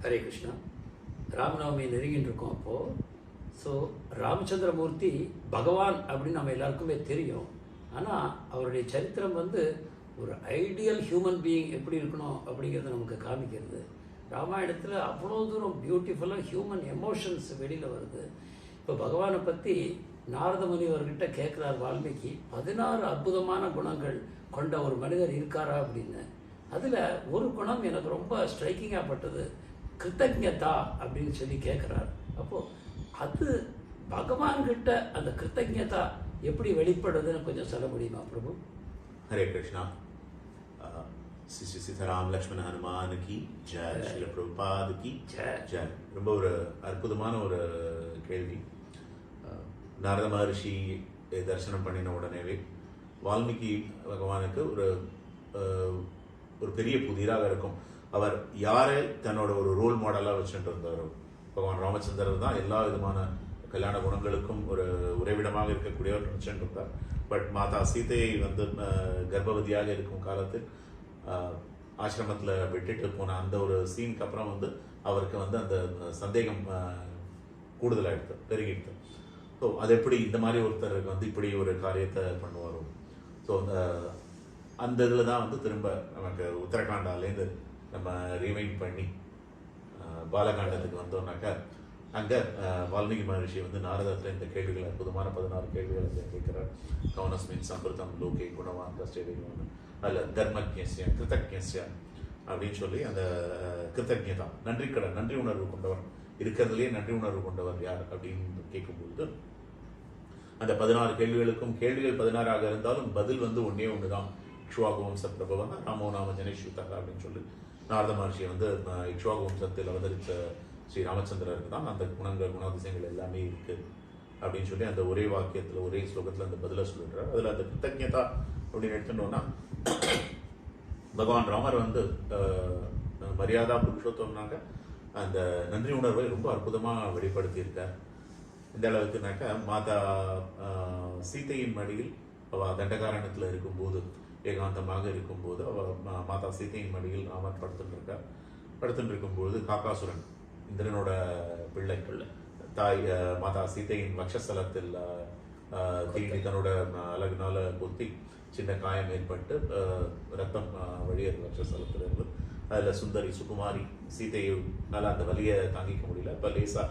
ஹரே கிருஷ்ணா. ராமநவமி நெருங்கின்னு இருக்கோம் அப்போது. ஸோ ராமச்சந்திரமூர்த்தி பகவான் அப்படின்னு நம்ம எல்லாருக்குமே தெரியும். ஆனால் அவருடைய சரித்திரம் ஒரு ஐடியல் ஹியூமன் பீயிங் எப்படி இருக்கணும் அப்படிங்கிறத நமக்கு காமிக்கிறது. ராமாயணத்தில் அவ்வளோ தூரம் பியூட்டிஃபுல்லாக ஹியூமன் எமோஷன்ஸ் வெளியில் வருது. இப்போ பகவானை பற்றி நாரத முனிவர்கிட்ட கேட்குறார் வால்மீகி, 16 அற்புதமான குணங்கள் கொண்ட ஒரு மனிதர் இருக்காரா அப்படின்னு. அதில் ஒரு குணம் எனக்கு ரொம்ப ஸ்ட்ரைக்கிங்காக பட்டது, கிருத்தஜ்ஞதா அப்படின்னு சொல்லி கேட்குறார். அப்போது அது பகவான்கிட்ட அந்த கிருத்தஜ்ஞதா எப்படி வெளிப்படுதுன்னு கொஞ்சம் சொல்ல முடியுமா பிரபு? ஹரே கிருஷ்ணா. ஸ்ரீ சீதாராம் லக்ஷ்மண ஹனுமான் கி ஜெய், ஸ்ரீல பிரபுபாத் கி ஜெய். ரொம்ப ஒரு அற்புதமான ஒரு கேள்வி. நாரத மகர்ஷி தரிசனம் பண்ணின உடனேவே வால்மீகி பகவானுக்கு ஒரு பெரிய புதிராக இருக்கும். அவர் யாரை தன்னோட ஒரு ரோல் மாடலாக வச்சுட்டு இருந்தாரோ, பகவான் ராமச்சந்திரர் தான் எல்லா விதமான கல்யாண குணங்களுக்கும் ஒரு உறைவிடமாக இருக்கக்கூடியவர் நினைச்சுட்டு இருந்தார். பட் மாதா சீதையை கர்ப்பவதியாக இருக்கும் காலத்தில் ஆசிரமத்தில் விட்டுட்டு போன அந்த ஒரு சீனுக்கு அப்புறம் அவருக்கு அந்த சந்தேகம் கூடுதலாகிடுது, பெருகிடுது. ஸோ அது எப்படி இந்த மாதிரி ஒருத்தருக்கு இப்படி ஒரு காரியத்தை பண்ணுவாரோ. ஸோ அந்த இதில் தான் திரும்ப நமக்கு உத்தரகாண்டாலேருந்து நம்ம ரீவைண்ட் பண்ணி பாலகாண்டத்துக்கு வந்தோம்னாக்கா, அங்கே வால்மீகி மகர்ஷி நாரதத்தில் இந்த கேள்விகள், அற்புதமான 16 கேள்விகள் கேட்கிறார். கவனஸ்மின் சம்பிரதம் லோகே குணவான் கஷ்டம் அதில் தர்மஜ்ஞஸ்ய கிருத்தஜ்ஞஸ்ய அப்படின்னு சொல்லி அந்த கிருத்தஜ்ஞதா, நன்றி உணர்வு கொண்டவர், இருக்கிறதுலேயே நன்றி உணர்வு கொண்டவர் யார் அப்படின்னு கேட்கும்போது அந்த 16 கேள்விகளுக்கும் கேள்விகள் 16ஆக இருந்தாலும் பதில் ஒன்னே ஒன்றுதான். இக்ஷ்வாகு வம்ச பிரபவன் ராமோ நாம ஜனேஸ்வரா அப்படின்னு சொல்லி நாரத மகர்ஷி இக்ஷ்வாகு வம்சத்தில் அவதரித்த ஸ்ரீ ராமச்சந்திரருக்கு தான் அந்த குணாதிசயங்கள் எல்லாமே இருக்கு அப்படின்னு சொல்லி அந்த ஒரே வாக்கியத்தில் ஒரே ஸ்லோகத்தில் அந்த பதிலை சொல்லிடுறார். அதில் அந்த கிருத்தஜ்ஞதா அப்படின்னு எடுத்துட்டோம்னா, பகவான் ராமர் மரியாதா புருஷோத்தம்னாக்க அந்த நன்றி உணர்வை ரொம்ப அற்புதமாக வெளிப்படுத்தியிருக்கார். இந்த அளவுக்குனாக்கா, மாதா சீதையின் மடியில் அவள் தண்டகாரணத்தில் இருக்கும்போது, ஏகாந்தமாக இருக்கும்போது மாதா சீதையின் மடியில் ராமர் படுத்துட்டு இருக்கும்போது காக்காசுரன், இந்திரனோட பிள்ளை தாய் மாதா சீதையின் வக்ஷஸ்தலத்தில் தீண்டி தன்னோட அழகுனால கொத்தி சின்ன காயம் ஏற்பட்டு ரத்தம் வழியது வக்ஷஸ்தலத்தில் இருந்து. அதில் சுந்தரி சுகுமாரி சீதையினால அந்த வலியை தாங்கிக்க முடியல, இப்போ லேசா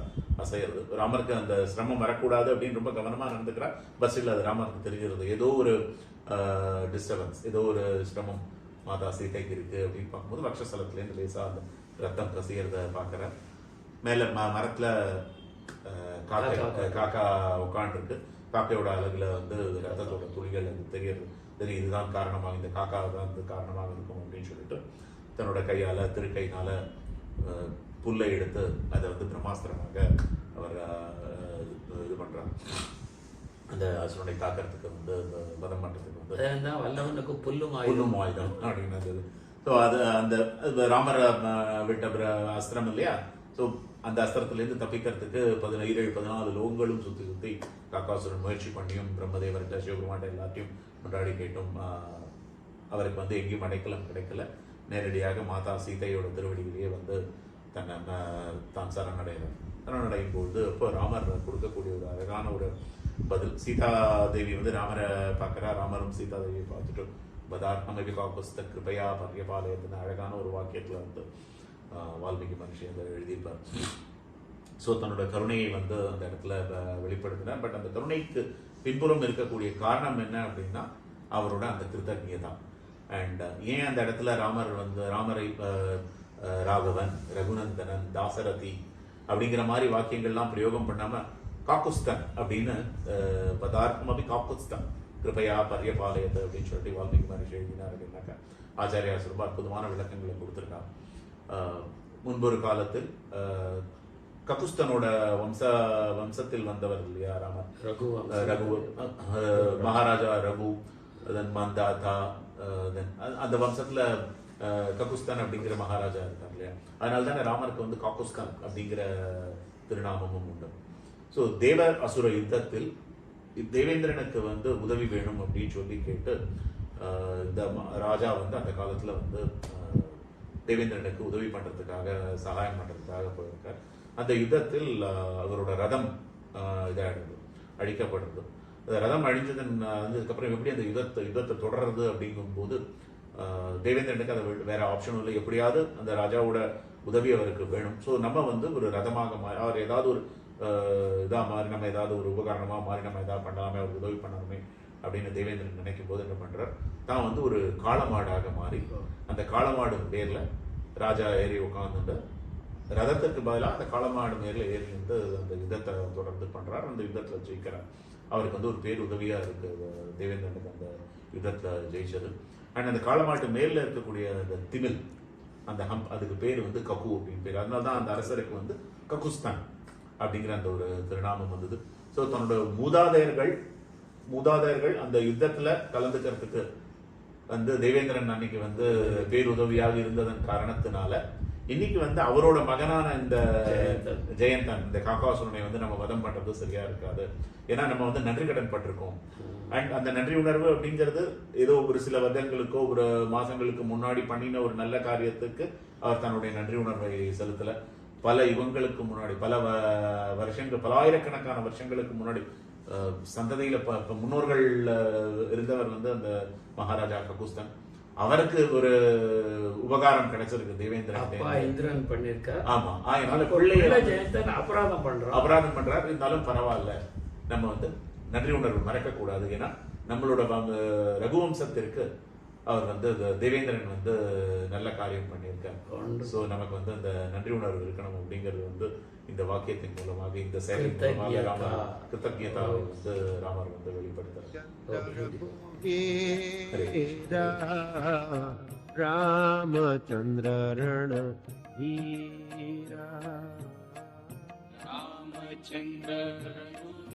அசையிறது. ராமருக்கு அந்த சிரமம் வரக்கூடாது அப்படின்னு ரொம்ப கவனமாக நடந்துக்கிறார். பஸ்ஸில் அது ராமருக்கு தெரிகிறது, ஏதோ ஒரு டிஸ்டர்பன்ஸ், ஏதோ ஒரு சிரமம் மாதா சீதைக்கு இருக்கு அப்படின்னு பார்க்கும்போது வக்ஷஸ்தலத்துலேருந்து லேசா அந்த ரத்தம் கசியறத பார்க்குறார். மேலே மரத்தில் காக்கா உட்காண்டிருக்கு. காக்கையோட அழகுல ரத்தத்தோட துளிகள் தெரியுது. இதுதான் காரணமாக, இந்த காக்கா தான் காரணமாக இருக்கும் அப்படின்னு சொல்லிட்டு தன்னோட கையால் திருக்கையினால புல்லை எடுத்து அதை பிரம்மாஸ்திரமாக அவர் இது பண்றாங்க. அந்த அசுரனை தாக்கிறதுக்கு வதம் பண்றதுக்கு புல்லும் ஆயுதம் அப்படின்னு. ஸோ அது அந்த ராமர் விட்ட அஸ்திரம் இல்லையா. ஸோ அந்த அஸ்திரத்திலேருந்து தப்பிக்கிறதுக்கு 14 லோகங்களும் சுற்றி காக்காசுரன் முயற்சி பண்ணியும் பிரம்மதேவர்கிட்ட சிவபெருமான் எல்லாத்தையும் கொண்டாடி கேட்டும் அவருக்கு எங்கேயும் அடைக்கலம் கிடைக்கல. நேரடியாக மாதா சீதையோட திருவடியிலேயே தன்னை தான் சரணடையும் பொழுது இப்போ ராமர் கொடுக்கக்கூடிய ஒரு அழகான ஒரு பதில். சீதா தேவி ராமரை பார்க்குறா, ராமரும் சீதா தேவியை பார்த்துட்டு பதார்த்தமைக்கு காப்புஸ்த கிருபையா பர்யபாலயத்தின் அழகான ஒரு வாக்கியத்தில் வால்மீகி மகர்ஷி எழுதியிருப்பார். ஸோ தன்னோட கருணையை அந்த இடத்துல வெளிப்படுத்தினார். பட் அந்த கருணைக்கு பின்புறம் இருக்கக்கூடிய காரணம் என்ன அப்படின்னா அவரோட அந்த கிருத்தஜ்ஞதா. அண்ட் ஏன் அந்த இடத்துல ராமரை ராகவன், ரகுநந்தனன், தாசரதி அப்படிங்கிற மாதிரி வாக்கியங்கள்லாம் பிரயோகம் பண்ணாம காக்குஸ்தன் அப்படின்னு பதார்த்தமாவே காக்குஸ்தன் கிருபையா பர்யபாலயத்தை அப்படின்னு சொல்லிட்டு வால்மீகி மகர்ஷி எழுதினார் அப்படின்னாக்கா, ஆச்சாரியார் ரொம்ப அற்புதமான விளக்கங்களை கொடுத்துருக்காங்க. முன்பொரு காலத்தில் ககுஸ்தனோட வம்சத்தில் வந்தவர் இல்லையா ராமர், ரகு மகாராஜா ரகு, தென் மந்தாதா, அந்த வம்சத்துல ககுஸ்தான் அப்படிங்கிற மகாராஜா இருக்கார் இல்லையா. அதனால தானே ராமருக்கு காக்குஸ்தான் அப்படிங்கிற திருநாமமும் உண்டு. ஸோ தேவ அசுர யுத்தத்தில் தேவேந்திரனுக்கு உதவி வேணும் அப்படின்னு சொல்லி கேட்டு இந்த ராஜா அந்த காலத்துல தேவேந்திரனுக்கு உதவி பண்றதுக்காக சகாயம் பண்றதுக்காக போயிருக்கார். அந்த யுத்தத்தில் அவரோட ரதம் இதாகிடுது, அழிக்கப்படுறது. அந்த ரதம் அழிஞ்சதுக்கப்புறம் எப்படி அந்த யுத்தத்தை தொடர்றது அப்படிங்கும்போது தேவேந்திரனுக்கு அதை வேற ஆப்ஷனும் இல்லை, எப்படியாவது அந்த ராஜாவோட உதவி அவருக்கு வேணும். ஸோ நம்ம வந்து ஒரு ரதமாக மாறி அவர் ஏதாவது ஒரு இதாக மாறி நம்ம ஏதாவது ஒரு உபகரணமாக மாறி நம்ம ஏதாவது பண்ணலாமே, அவருக்கு உதவி பண்ணணுமே அப்படின்னு தேவேந்திரன் நினைக்கும் போது என்ன பண்றார், தான் வந்து ஒரு காளமாடாக மாறி அந்த காளமாடு பேர்ல ராஜா ஏறி உட்காந்துட்டு ரதத்துக்கு பதிலாக அந்த காளமாடு மேல ஏறி வந்து அந்த யுத்தத்தை தொடர்ந்து பண்றார். அந்த யுத்தத்துல ஜெயிக்கிறார். அவருக்கு வந்து ஒரு பேர் உதவியா இருக்கு தேவேந்திரனுக்கு அந்த யுத்தத்துல ஜெயிச்சது. அண்ட் அந்த காளமாட்டு மேல இருக்கக்கூடிய அந்த திமில், அந்த ஹம்ப், அதுக்கு பேர் வந்து ககு அப்படின்னு பேர். அதனாலதான் அந்த அரசருக்கு வந்து ககுஸ்தான் அப்படிங்கிற அந்த ஒரு திருநாமம் வந்தது. ஸோ தன்னோட மூதாதையர்கள் அந்த யுத்தத்துல கலந்துக்கிறதுக்கு வந்து தேவேந்திரன் அன்னைக்கு வந்து பேருதவியாக இருந்ததன் காரணத்தினால இன்னைக்கு வந்து அவரோட மகனான இந்த ஜெயந்தன், இந்த காக்காசுரனை வந்து நம்ம வதம் பண்றது சரியா இருக்காது. ஏன்னா நம்ம வந்து நன்றி கடன் பட்டிருக்கோம். அண்ட் அந்த நன்றி உணர்வு அப்படிங்கிறது ஏதோ ஒரு சில வருடங்களுக்கோ ஒரு மாசங்களுக்கு முன்னாடி பண்ணின ஒரு நல்ல காரியத்துக்கு அவர் தன்னுடைய நன்றி உணர்வை செலுத்தல. பல யுகங்களுக்கு முன்னாடி, பல வருஷங்கள், பல ஆயிரக்கணக்கான வருஷங்களுக்கு முன்னாடி சந்ததியில முன்னோர்கள் இருந்தவர் வந்து அந்த மகாராஜா ககுஸ்தான். அவருக்கு ஒரு உபகாரம் கிடைச்சிருக்கு தேவேந்திரன் பண்ணிருக்கார். ஆமா, அதனால பிள்ளைய அபராதம் பண்றாரு. இருந்தாலும் பரவாயில்ல, நம்ம வந்து நன்றி உணர்வு மறக்க கூடாது. ஏன்னா நம்மளோட ரகுவம்சத்திற்கு அவர் வந்து தேவேந்திரன் வந்து நல்ல காரியம் பண்ணியிருக்கார். ஸோ நமக்கு வந்து அந்த நன்றி உணர்வு இருக்கணும் அப்படிங்கிறது வந்து இந்த வாக்கியத்தின் மூலமாக, இந்த செயலின் மூலமாக கிருத்தஜ்ஞதாவை வந்து ராமர் வந்து வெளிப்படுத்துறார். ராமச்சந்திர ரண வீரா ராமச்சந்திர